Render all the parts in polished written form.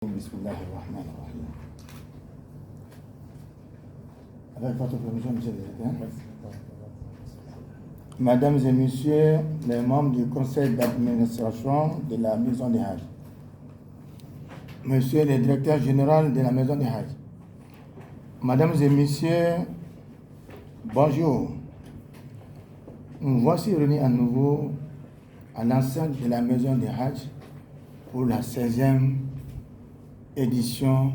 Bismillahirrahmanirrahim. Avec votre permission, monsieur le directeur. Mesdames et messieurs, les membres du conseil d'administration de la Maison des Hadj, monsieur le directeur général de la Maison des Hadj, mesdames et messieurs, bonjour. Nous voici réunis à nouveau à l'enceinte de la Maison des Hadj pour la 16e édition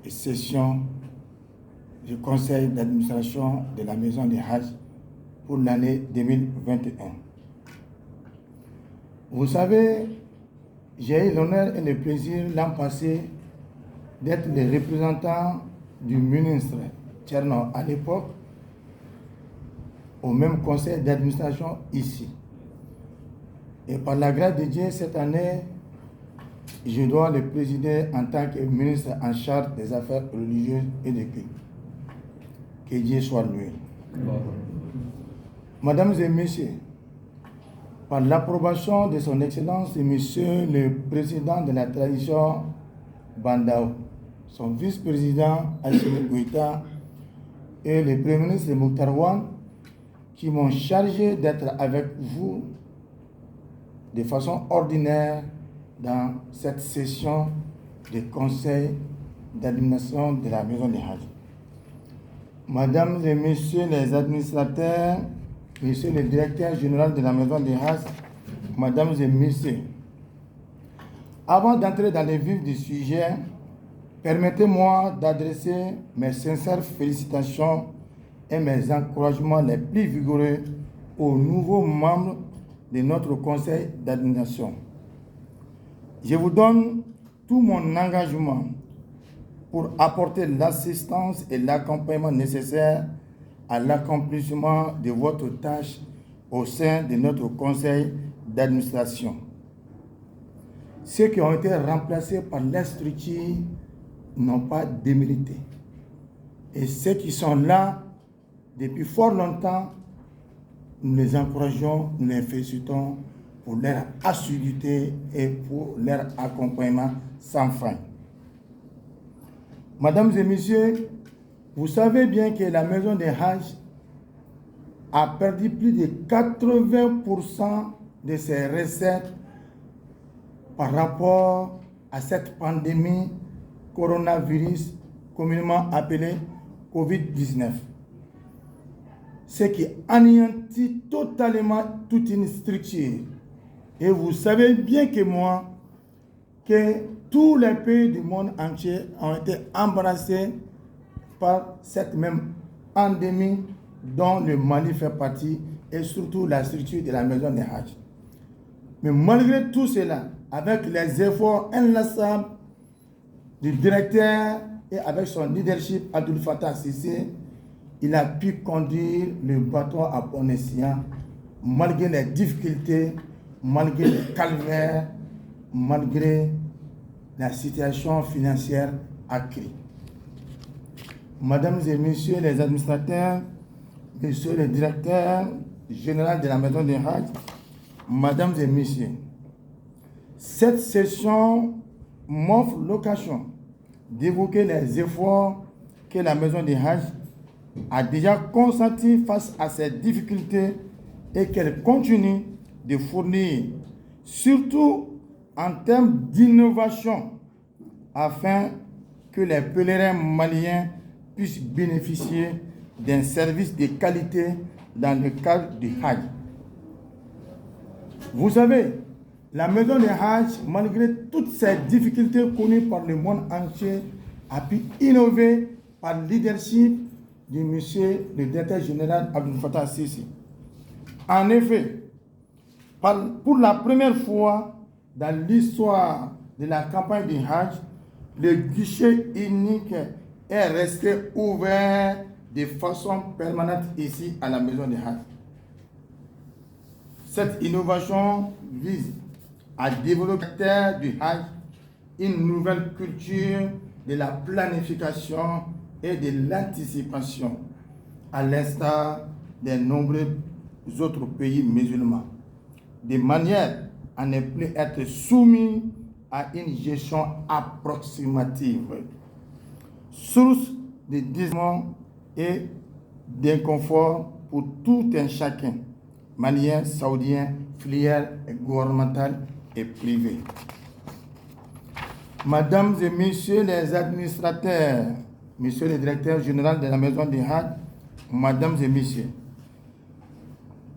et session du conseil d'administration de la Maison des Hadj pour l'année 2021. Vous savez, j'ai eu l'honneur et le plaisir l'an passé d'être le représentant du ministre Tcherno à l'époque au même conseil d'administration ici. Et par la grâce de Dieu, cette année, je dois le présider en tant que ministre en charge des affaires religieuses et de culte. Que Dieu soit loué. Mesdames et messieurs, par l'approbation de son Excellence Monsieur le Président de la tradition Bandao, son vice-président Assimi Goïta et le Premier ministre Mokhtar Wane, qui m'ont chargé d'être avec vous de façon ordinaire dans cette session du conseil d'administration de la Maison des Hadj. Mesdames et messieurs les administrateurs, monsieur le directeur général de la Maison des Hadj, mesdames et messieurs, avant d'entrer dans le vif du sujet, permettez-moi d'adresser mes sincères félicitations et mes encouragements les plus vigoureux aux nouveaux membres de notre conseil d'administration. Je vous donne tout mon engagement pour apporter l'assistance et l'accompagnement nécessaires à l'accomplissement de votre tâche au sein de notre conseil d'administration. Ceux qui ont été remplacés par les structures n'ont pas démérité. Et ceux qui sont là depuis fort longtemps, nous les encourageons, nous les félicitons pour leur assiduité et pour leur accompagnement sans fin. Mesdames et messieurs, vous savez bien que la Maison des Hadj a perdu plus de 80% de ses recettes par rapport à cette pandémie coronavirus communément appelée Covid-19. Ce qui anéantit totalement toute une structure. Et vous savez bien que moi, que tous les pays du monde entier ont été embrassés par cette même endémie dont le Mali fait partie et surtout la structure de la Maison des Hadj. Mais malgré tout cela, avec les efforts inlassables du directeur et avec son leadership Abdel Fattah Sissi, il a pu conduire le bateau à bon escient malgré les difficultés, malgré les calvaires, malgré la situation financière accrue. Mesdames et messieurs les administrateurs, messieurs les directeurs généraux de la Maison des Hadj, mesdames et messieurs, cette session m'offre l'occasion d'évoquer les efforts que la Maison des Hadj a déjà consenti face à ces difficultés et qu'elle continue de fournir, surtout en termes d'innovation, afin que les pèlerins maliens puissent bénéficier d'un service de qualité dans le cadre du Hadj. Vous savez, la Maison des Hadj, malgré toutes ces difficultés connues par le monde entier, a pu innover par le leadership du monsieur le directeur général Abdel Fattah Sissi. En effet, pour la première fois dans l'histoire de la campagne du Hadj, le guichet unique est resté ouvert de façon permanente ici à la Maison des Hadj. Cette innovation vise à développer du Hadj une nouvelle culture de la planification et de l'anticipation, à l'instar des nombreux autres pays musulmans, de manière à ne plus être soumis à une gestion approximative, source de désarmement et d'inconfort pour tout un chacun, malien, saoudien, filière gouvernementale et privée. Mesdames et messieurs les administrateurs, monsieur le directeur général de la maison des Hajj, mesdames et messieurs,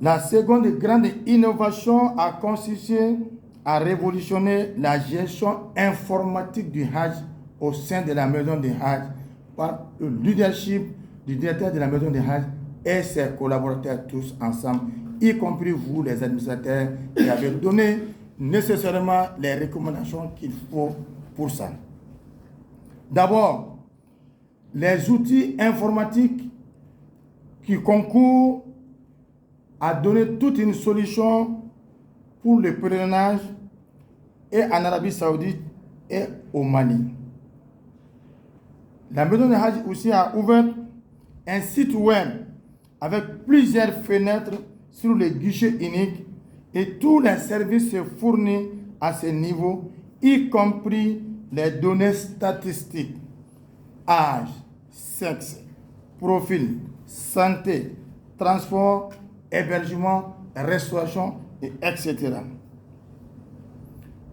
la seconde grande innovation a consisté à révolutionner la gestion informatique du Hajj au sein de la maison des Hajj par le leadership du directeur de la maison des Hajj et ses collaborateurs tous ensemble, y compris vous les administrateurs qui avez donné nécessairement les recommandations qu'il faut pour ça. D'abord, les outils informatiques qui concourent à donner toute une solution pour le pèlerinage et en Arabie Saoudite et au Mali. La maison de Hajj aussi a ouvert un site web avec plusieurs fenêtres sur le guichet unique et tous les services fournis à ce niveau, y compris les données statistiques, âge, sexe, profil, santé, transport, hébergement, restauration, etc.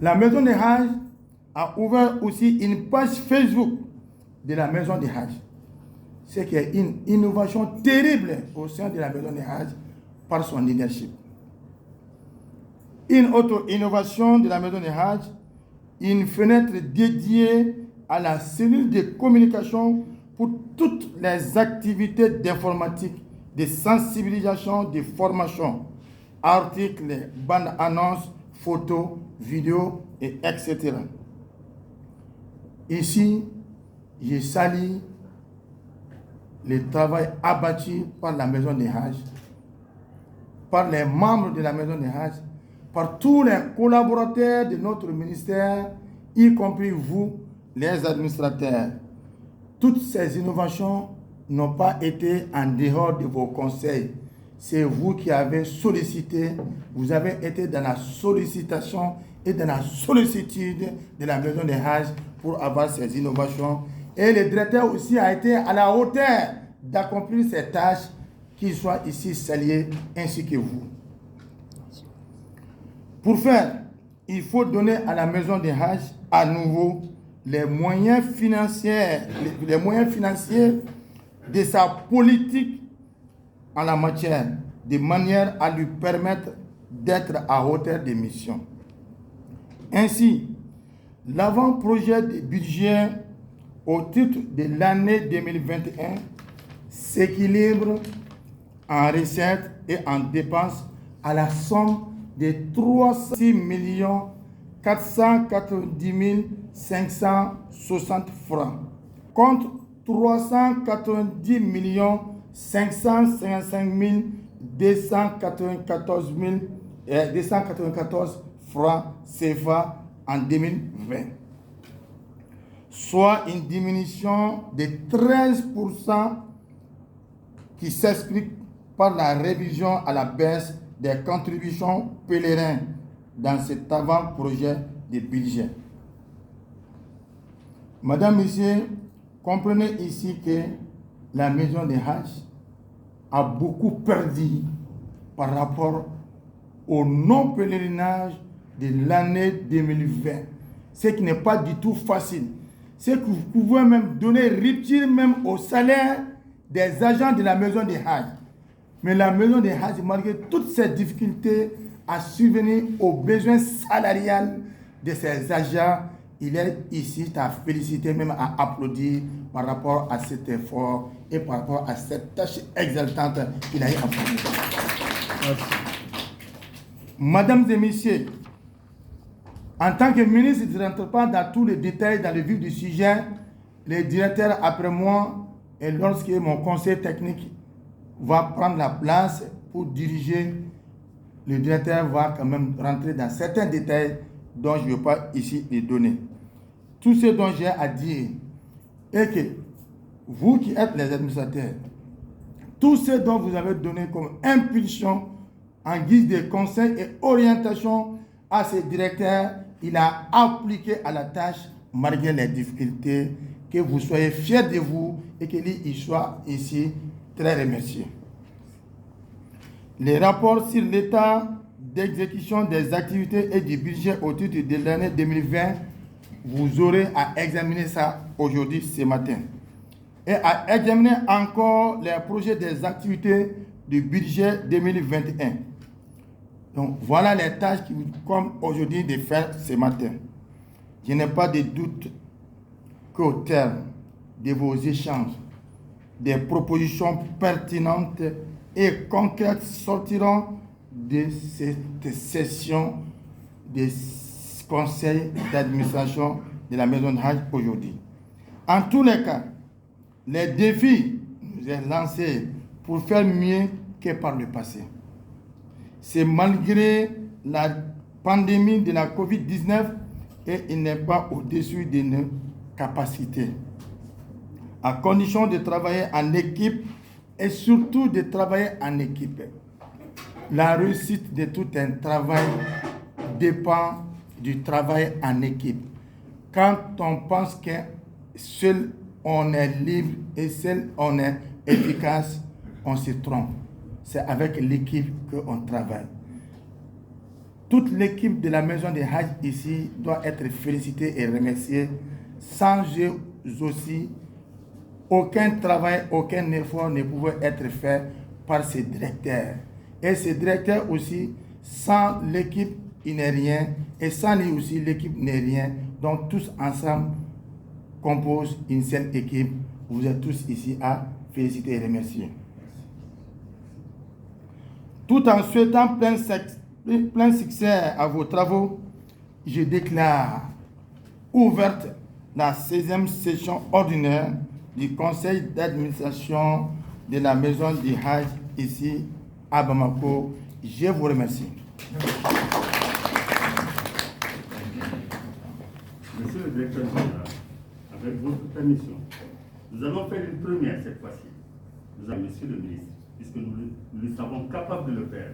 La maison des Hajj a ouvert aussi une page Facebook de la maison des Hajj. C'est qu'il y a une innovation terrible au sein de la maison des Hajj par son leadership. Une autre innovation de la maison des Hajj, une fenêtre dédiée à la cellule de communication pour toutes les activités d'informatique, de sensibilisation, de formation, articles, bandes annonces, photos, vidéos, etc. Ici, je salue le travail abattu par la maison des Hajj, par les membres de la maison des Hajj, par tous les collaborateurs de notre ministère, y compris vous, les administrateurs. Toutes ces innovations n'ont pas été en dehors de vos conseils. C'est vous qui avez sollicité, vous avez été dans la sollicitation et dans la sollicitude de la maison des Hajj pour avoir ces innovations. Et le directeur aussi a été à la hauteur d'accomplir ces tâches, qu'il soit ici salué ainsi que vous. Pour faire, il faut donner à la maison des Hajj à nouveau les moyens financiers de sa politique en la matière, de manière à lui permettre d'être à hauteur des missions. Ainsi, l'avant-projet de budget au titre de l'année 2021 s'équilibre en recettes et en dépenses à la somme de 306 490 560 francs contre 390 555 294 francs CFA en 2020, soit une diminution de 13% qui s'explique par la révision à la baisse des contributions pèlerins dans cet avant-projet de budget. Madame, Messieurs, comprenez ici que la maison des Hajj a beaucoup perdu par rapport au non-pèlerinage de l'année 2020. Ce qui n'est pas du tout facile. C'est que vous pouvez même donner rupture même au salaire des agents de la maison des Hajj. Mais la maison des Hajj, malgré toutes ces difficultés, a subvenu aux besoins salariales de ses agents. Il est ici à féliciter, même à applaudir par rapport à cet effort et par rapport à cette tâche exaltante qu'il a eu à faire. Mesdames et messieurs, en tant que ministre, je ne rentre pas dans tous les détails, dans le vif du sujet. Le directeur après moi, et lorsque mon conseil technique va prendre la place pour diriger, le directeur va quand même rentrer dans certains détails dont je ne vais pas ici les donner. Tout ce dont j'ai à dire est que vous qui êtes les administrateurs, tout ce dont vous avez donné comme impulsion en guise de conseil et orientation à ces directeurs il a appliqué à la tâche malgré les difficultés. Que vous soyez fiers de vous et qu'il soit ici très remercié. Les rapports sur l'état d'exécution des activités et du budget au titre de l'année 2020, vous aurez à examiner ça aujourd'hui, ce matin. Et à examiner encore les projets des activités du budget 2021. Donc voilà les tâches qui vous comme aujourd'hui de faire ce matin. Je n'ai pas de doute qu'au terme de vos échanges, des propositions pertinentes et concrètes sortiront de cette session des conseils d'administration de la Maison de Hajj aujourd'hui. En tous les cas, les défis nous sont lancés pour faire mieux que par le passé. C'est malgré la pandémie de la COVID-19 et il n'est pas au-dessus de nos capacités. À condition de travailler en équipe et surtout de travailler en équipe. La réussite de tout un travail dépend du travail en équipe. Quand on pense que seul on est libre et seul on est efficace, on se trompe. C'est avec l'équipe qu'on travaille. Toute l'équipe de la Maison de Hajj ici doit être félicitée et remerciée. Sans eux aussi, aucun travail, aucun effort ne pouvait être fait par ces directeurs. Et ces directeurs aussi, sans l'équipe, il n'est rien. Et sans lui aussi, l'équipe n'est rien. Donc tous ensemble composent une seule équipe. Vous êtes tous ici à féliciter et remercier. Tout en souhaitant plein succès à vos travaux, je déclare ouverte la 16e session ordinaire du conseil d'administration de la Maison du Hajj ici à Bamako. Je vous remercie. Monsieur le directeur général, avec votre permission, nous allons faire une première cette fois-ci. Nous avons, monsieur le ministre, puisque nous le savons capable de le faire.